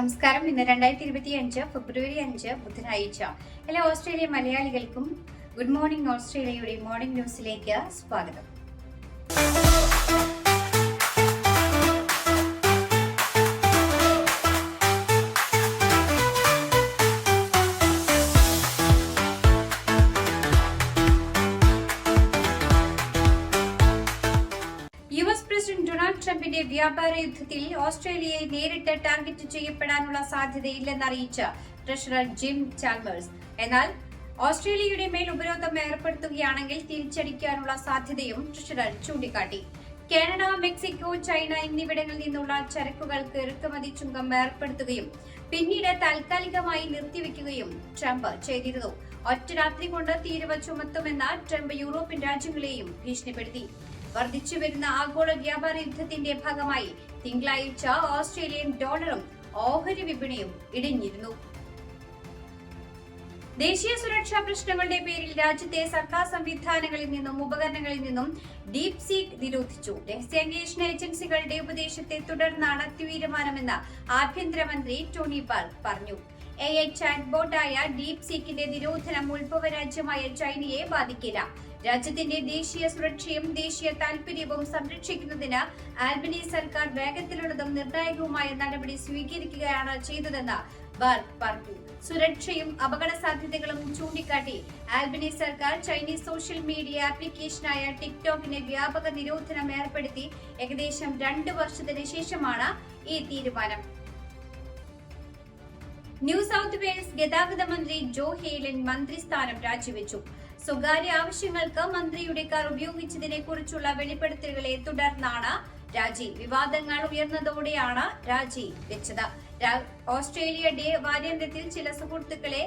നമസ്കാരം. ഇന്ന് 2025 ഫെബ്രുവരി 5 ബുധനാഴ്ച. എല്ലാ ഓസ്ട്രേലിയ മലയാളികൾക്കും ഗുഡ് മോർണിംഗ് ഓസ്ട്രേലിയയുടെ മോർണിംഗ് ന്യൂസിലേക്ക് സ്വാഗതം. പ്രസിഡന്റ് ഡൊണാൾഡ് ട്രംപിന്റെ വ്യാപാര യുദ്ധത്തിൽ ഓസ്ട്രേലിയയെ നേരിട്ട് ടാർഗറ്റ് ചെയ്യപ്പെടാനുള്ള സാധ്യതയില്ലെന്ന് അറിയിച്ച ട്രഷറർ ജിം ചാൽമേഴ്സ്. എന്നാൽ ഓസ്ട്രേലിയയുടെ മേൽ ഉപരോധം ഏർപ്പെടുത്തുകയാണെങ്കിൽ തിരിച്ചടിക്കാനുള്ള സാധ്യതയും ട്രഷറർ ചൂണ്ടിക്കാട്ടി. കാനഡ, മെക്സിക്കോ, ചൈന എന്നിവിടങ്ങളിൽ നിന്നുള്ള ചരക്കുകൾക്ക് ഇറക്കുമതി ചുങ്കം ഏർപ്പെടുത്തുകയും പിന്നീട് താൽക്കാലികമായി നിർത്തിവെക്കുകയും ട്രംപ് ചെയ്തിരുന്നു. ഒറ്റ രാത്രി കൊണ്ട് തീരുവ ചുമത്തുമെന്ന ട്രംപ് യൂറോപ്യൻ രാജ്യങ്ങളെയും ഭീഷണിപ്പെടുത്തി. വർദ്ധിച്ചുവരുന്ന ആഗോള വ്യാപാര യുദ്ധത്തിന്റെ ഭാഗമായി തിങ്കളാഴ്ച ഓസ്ട്രേലിയൻ ഡോളറും ഓഹരി വിപണിയും ഇടിഞ്ഞിരുന്നു. ദേശീയ സുരക്ഷാ പ്രശ്നങ്ങളുടെ പേരിൽ രാജ്യത്തെ സർക്കാർ സംവിധാനങ്ങളിൽ നിന്നും ഉപകരണങ്ങളിൽ നിന്നും ഡീപ് സീക്ക് നിരോധിച്ചു. രഹസ്യാന്വേഷണ ഏജൻസികളുടെ ഉപദേശത്തെ തുടർന്നാണ് തീരുമാനമെന്ന് ആഭ്യന്തരമന്ത്രി ടോണി ബർഗ് പറഞ്ഞു. AI ചാറ്റ് ബോട്ടായ ഡീപ് സീക്കിന്റെ നിരോധനം ഉത്ഭവ രാജ്യമായ ചൈനയെ ബാധിക്കില്ല. രാജ്യത്തിന്റെ ദേശീയ സുരക്ഷയും ദേശീയ താൽപര്യവും സംരക്ഷിക്കുന്നതിന് ആൽബനീസ് സർക്കാർ വേഗത്തിലുള്ളതും നിർണായകവുമായ നടപടി സ്വീകരിക്കുകയാണ് ചെയ്തതെന്ന് ബർഗ് പറഞ്ഞു. സുരക്ഷയും അപകട സാധ്യതകളും ചൂണ്ടിക്കാട്ടി ആൽബനീസ് സർക്കാർ ചൈനീസ് സോഷ്യൽ മീഡിയ ആപ്ലിക്കേഷനായ ടിക്ടോക്കിന് വ്യാപക നിരോധനം ഏർപ്പെടുത്തി. ഏകദേശം 2 വർഷത്തിന് ശേഷമാണ് ഈ തീരുമാനം. ന്യൂ സൗത്ത് വെയിൽസ് ഗതാഗത മന്ത്രി ജോ ഹെയ്ലൻ മന്ത്രിസ്ഥാനം രാജിവെച്ചു. സ്വകാര്യ ആവശ്യങ്ങൾക്ക് മന്ത്രിയുടെ കാർ ഉപയോഗിച്ചതിനെ കുറിച്ചുള്ള വെളിപ്പെടുത്തലുകളെ തുടർന്നാണ് രാജി. വിവാദങ്ങൾ ഉയർന്നതോടെയാണ് രാജി വെച്ചത്. ഓസ്ട്രേലിയ ഡേ വാരാന്ത്യത്തിൽ ചില സുഹൃത്തുക്കളെ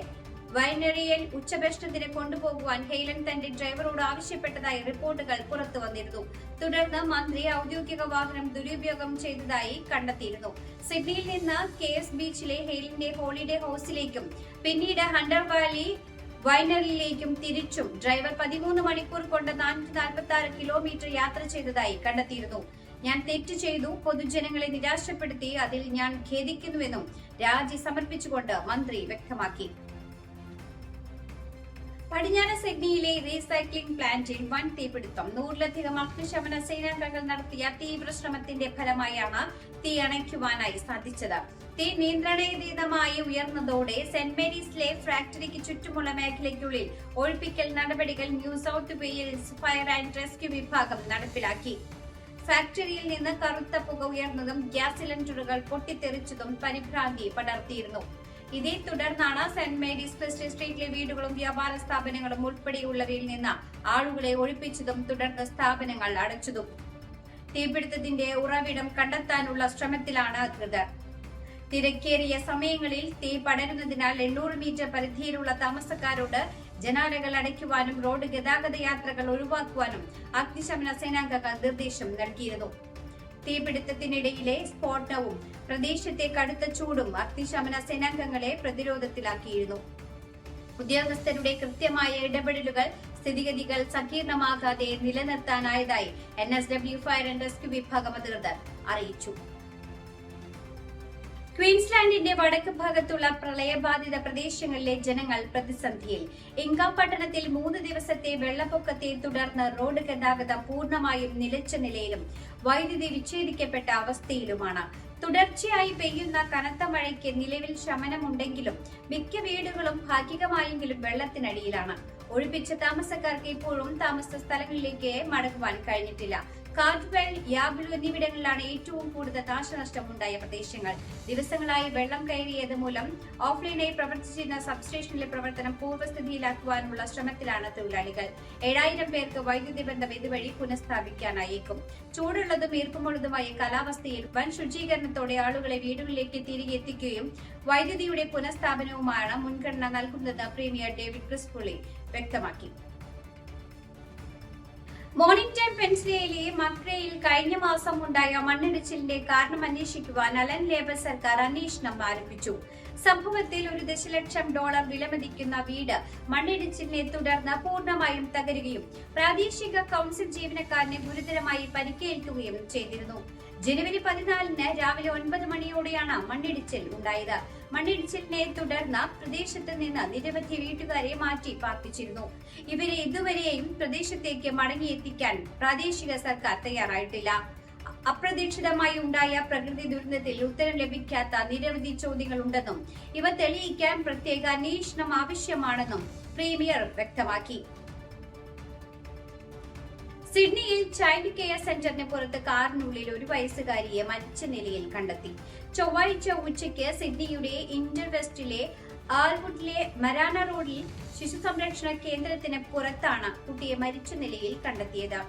വൈനറിയിൽ ഉച്ചഭക്ഷണത്തിന് കൊണ്ടുപോകുവാൻ ഹെയ്ലൻ തന്റെ ഡ്രൈവറോട് ആവശ്യപ്പെട്ടതായി റിപ്പോർട്ടുകൾ പുറത്തു വന്നിരുന്നു. തുടർന്ന് മന്ത്രി ഔദ്യോഗിക വാഹനം ദുരുപയോഗം ചെയ്തതായി കണ്ടെത്തിയിരുന്നു. സിഡ്നിയിൽ നിന്ന് KS ബീച്ചിലെ ഹെയ്ലന്റെ ഹോളിഡേ ഹൌസിലേക്കും പിന്നീട് ഹണ്ടർ വാലി വൈനറിയിലേക്കും തിരിച്ചും ഡ്രൈവർ 13 മണിക്കൂർ കൊണ്ട് 446 കിലോമീറ്റർ യാത്ര ചെയ്തതായി കണ്ടെത്തിയിരുന്നു. ഞാൻ തെറ്റ് ചെയ്തു, പൊതുജനങ്ങളെ നിരാശപ്പെടുത്തി, അതിൽ ഞാൻ ഖേദിക്കുന്നുവെന്നും രാജി സമർപ്പിച്ചുകൊണ്ട് മന്ത്രി വ്യക്തമാക്കി. പടിഞ്ഞാറ് സിഡ്നിയിലെ റീസൈക്ലിംഗ് പ്ലാന്റിൽ വൻ തീപിടുത്തം. 100-ലധികം അഗ്നിശമന സേനാംഗങ്ങൾ നടത്തിയ തീവ്ര ശ്രമത്തിന്റെ ഫലമായാണ് തീ അണയ്ക്കുവാനായി സാധിച്ചത്. തീ നിയന്ത്രണാതീതമായി ഉയർന്നതോടെ സെന്റ് മേരീസിലെ ഫാക്ടറിക്ക് ചുറ്റുമുള്ള മേഖലയ്ക്കുള്ളിൽ ഒഴിപ്പിക്കൽ നടപടികൾ new south Wales fire and rescue വിഭാഗം നടപ്പിലാക്കി. ഫാക്ടറിയിൽ നിന്ന് കറുത്ത പുക ഉയർന്നതും ഗ്യാസ് സിലിണ്ടറുകൾ പൊട്ടിത്തെറിച്ചതും പരിഭ്രാന്തി പടർത്തിയിരുന്നു. ഇതേ തുടർന്നാണ് സെന്റ് മേരീസ് ക്രിസ്ത്യൻ സ്ട്രീറ്റിലെ വീടുകളും വ്യാപാര സ്ഥാപനങ്ങളും ഉൾപ്പെടെയുള്ളവയിൽ നിന്ന് ആളുകളെ ഒഴിപ്പിച്ചതും തുടർന്ന് സ്ഥാപനങ്ങൾ അടച്ചതും. തീപിടുത്തത്തിന്റെ ഉറവിടം കണ്ടെത്താനുള്ള ശ്രമത്തിലാണ് അധികൃതർ. തിരക്കേറിയ സമയങ്ങളിൽ തീ പടരുന്നതിനാൽ 800 മീറ്റർ പരിധിയിലുള്ള താമസക്കാരോട് ജനാലകൾ അടയ്ക്കുവാനും റോഡ് ഗതാഗത യാത്രകൾ ഒഴിവാക്കുവാനും അഗ്നിശമന സേനാംഗങ്ങൾ നിർദ്ദേശം നൽകിയിരുന്നു. തീപിടുത്തത്തിനിടയിലെ സ്ഫോടനവും പ്രദേശത്തെ കടുത്ത ചൂടും അഗ്നിശമന സേനാംഗങ്ങളെ പ്രതിരോധത്തിലാക്കിയിരുന്നു. ഉദ്യോഗസ്ഥരുടെ കൃത്യമായ ഇടപെടലുകൾ സ്ഥിതിഗതികൾ സങ്കീർണമാകാതെ നിലനിർത്താനായതായി NSW ഫയർ ആൻഡ് റെസ്ക്യൂ വിഭാഗം അധികൃതർ അറിയിച്ചു. ക്വീൻസ്ലാൻഡിന്റെ വടക്ക് ഭാഗത്തുള്ള പ്രളയബാധിത പ്രദേശങ്ങളിലെ ജനങ്ങൾ പ്രതിസന്ധിയിൽ. ഇങ്കാം പട്ടണത്തിൽ 3 ദിവസത്തെ വെള്ളപ്പൊക്കത്തെ തുടർന്ന് റോഡ് ഗതാഗതം പൂർണ്ണമായും നിലച്ച നിലയിലും വൈദ്യുതി വിച്ഛേദിക്കപ്പെട്ട അവസ്ഥയിലുമാണ്. തുടർച്ചയായി പെയ്യുന്ന കനത്ത മഴയ്ക്ക് നിലവിൽ ശമനമുണ്ടെങ്കിലും മിക്ക വീടുകളും ഭാഗികമായെങ്കിലും വെള്ളത്തിനടിയിലാണ്. ഒഴിപ്പിച്ച താമസക്കാർക്ക് ഇപ്പോഴും താമസ സ്ഥലങ്ങളിലേക്ക് മടങ്ങുവാൻ കഴിഞ്ഞിട്ടില്ല. കാർഡ്വെൽ, യാബ്ലു എന്നിവിടങ്ങളിലാണ് ഏറ്റവും കൂടുതൽ നാശനഷ്ടമുണ്ടായ പ്രദേശങ്ങൾ. ദിവസങ്ങളായി വെള്ളം കയറിയത് മൂലം ഓഫ്ലൈനായി പ്രവർത്തിച്ചിരുന്ന സബ്സ്റ്റേഷനിലെ പ്രവർത്തനം പൂർവ്വസ്ഥിതിയിലാക്കുവാനുള്ള ശ്രമത്തിലാണ് തൊഴിലാളികൾ. 7000 പേർക്ക് വൈദ്യുതി ബന്ധം ഇതുവഴി പുനഃസ്ഥാപിക്കാനായേക്കും. ചൂടുള്ളതും ഈർപ്പമുള്ളതുമായ കാലാവസ്ഥയിൽ വൻ ശുചീകരണത്തോടെ ആളുകളെ വീടുകളിലേക്ക് തിരികെ എത്തിക്കുകയും വൈദ്യുതിയുടെ പുനഃസ്ഥാപനവുമാണ് മുൻഗണന നൽകുന്നതെന്ന് പ്രീമിയർ ഡേവിഡ് ക്രിസ്പുള്ളി വ്യക്തമാക്കി. മോർണിംഗ്ടൺ പെൻസിലിയയിലെ മക്രയിൽ കഴിഞ്ഞ മാസം ഉണ്ടായ മണ്ണിടിച്ചിലിന്റെ കാരണം അന്വേഷിക്കുവാൻ അലൻ ലേബർ സർക്കാർ അന്വേഷണം ആരംഭിച്ചു. സംഭവത്തിൽ $1 ദശലക്ഷം വിലമതിക്കുന്ന വീട് മണ്ണിടിച്ചിലിനെ തുടർന്ന് പൂർണ്ണമായും തകരുകയും പ്രാദേശിക കൌൺസിൽ ജീവനക്കാരന് ഗുരുതരമായി പരിക്കേൽക്കുകയും ചെയ്തിരുന്നു. ജനുവരി 14-ന് രാവിലെ 9 മണിയോടെയാണ് മണ്ണിടിച്ചിൽ ഉണ്ടായത്. മണ്ണിടിച്ചിലിനെ തുടർന്ന് പ്രദേശത്ത് നിന്ന് നിരവധി വീട്ടുകാരെ മാറ്റി പാർപ്പിച്ചിരുന്നു. ഇവരെ ഇതുവരെയും പ്രദേശത്തേക്ക് മടങ്ങിയെത്തിക്കാൻ പ്രാദേശിക സർക്കാർ തയ്യാറായിട്ടില്ല. അപ്രതീക്ഷിതമായി ഉണ്ടായ പ്രകൃതി ദുരന്തത്തിൽ ഉത്തരം ലഭിക്കാത്ത നിരവധി ചോദ്യങ്ങളുണ്ടെന്നും ഇവ തെളിയിക്കാൻ പ്രത്യേക അന്വേഷണം ആവശ്യമാണെന്നും പ്രീമിയർ വ്യക്തമാക്കി. സിഡ്നിയിൽ ചൈൽഡ് കെയർ സെന്ററിന് പുറത്ത് കാറിനുള്ളിൽ 1 വയസ്സുകാരിയെ മരിച്ച നിലയിൽ കണ്ടെത്തി. ചൊവ്വാഴ്ച ഉച്ചയ്ക്ക് സിഡ്നിയുടെ ഇന്റർവെസ്റ്റിലെ ആൽവുഡിലെ മരാന റോഡിൽ ശിശു സംരക്ഷണ കേന്ദ്രത്തിന് പുറത്താണ് കുട്ടിയെ മരിച്ച നിലയിൽ കണ്ടെത്തിയത്.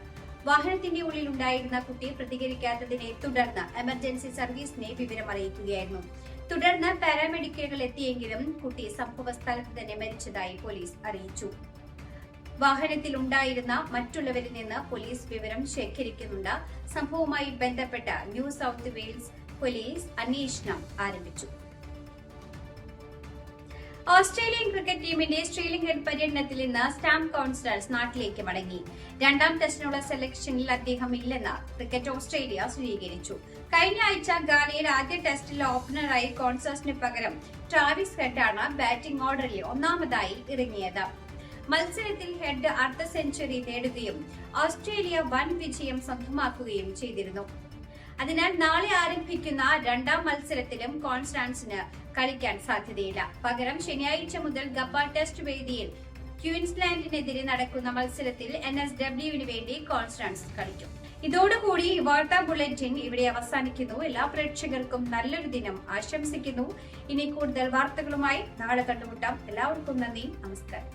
വാഹനത്തിന്റെ ഉള്ളിൽ ഉണ്ടായിരുന്ന കുട്ടി പ്രതികരിക്കാത്തതിനെ തുടർന്ന് എമർജൻസി സർവീസിനെ വിവരമറിയിക്കുകയായിരുന്നു. തുടർന്ന് പാരാമെഡിക്കലുകൾ എത്തിയെങ്കിലും കുട്ടി സംഭവ സ്ഥലത്ത് തന്നെ മരിച്ചതായി പോലീസ് അറിയിച്ചു. വാഹനത്തിൽ ഉണ്ടായിരുന്ന മറ്റുള്ളവരിൽ നിന്ന് പോലീസ് വിവരം ശേഖരിക്കുന്നുണ്ട്. സംഭവവുമായി ബന്ധപ്പെട്ട ന്യൂ സൗത്ത് വെയിൽസ് പോലീസ് അന്വേഷണം ആരംഭിച്ചു. ഓസ്ട്രേലിയൻ ക്രിക്കറ്റ് ടീമിന്റെ ശ്രീലങ്കൻ പര്യടനത്തിൽ നിന്ന് സാം കോൺസ്റ്റൻസ് നാട്ടിലേക്ക് മടങ്ങി. 2ാം ടെസ്റ്റിനുള്ള സെലക്ഷനിൽ അദ്ദേഹം ഇല്ലെന്ന് ക്രിക്കറ്റ് ഓസ്ട്രേലിയ സ്ഥിരീകരിച്ചു. കഴിഞ്ഞ ആഴ്ച ഗാനയിൽ ആദ്യ ടെസ്റ്റിൽ ഓപ്പണറായി കോൺസ്റ്റൻസിന് പകരം ട്രാവിസ് ഹെഡാണ് ബാറ്റിംഗ് ഓർഡറിൽ 1ാമതായി ഇറങ്ങിയത്. മത്സരത്തിൽ ഹെഡ് അർദ്ധ സെഞ്ചുറി നേടുകയും ഓസ്ട്രേലിയ വൻ വിജയം സ്വന്തമാക്കുകയും ചെയ്തിരുന്നു. അതിനാൽ നാളെ ആരംഭിക്കുന്ന 2ാം മത്സരത്തിലും കോൺസ്റ്റൻസിന് കളിക്കാൻ സാധ്യതയില്ല. പകരം ശനിയാഴ്ച മുതൽ ഗബ്ബ ടെസ്റ്റ് വേദിയിൽ ക്വീൻസ്ലാൻഡിനെതിരെ നടക്കുന്ന മത്സരത്തിൽ NSW വേണ്ടി കോൺസ്റ്റൻസ് കളിക്കും. ഇതോടുകൂടി വാർത്താ ബുള്ളറ്റിൻ ഇവിടെ അവസാനിക്കുന്നു. എല്ലാ പ്രേക്ഷകർക്കും നല്ലൊരു ദിനം ആശംസിക്കുന്നു. ഇനി കൂടുതൽ വാർത്തകളുമായി നാളെ കണ്ടുമുട്ടാം. എല്ലാവർക്കും നന്ദി, നമസ്കാരം.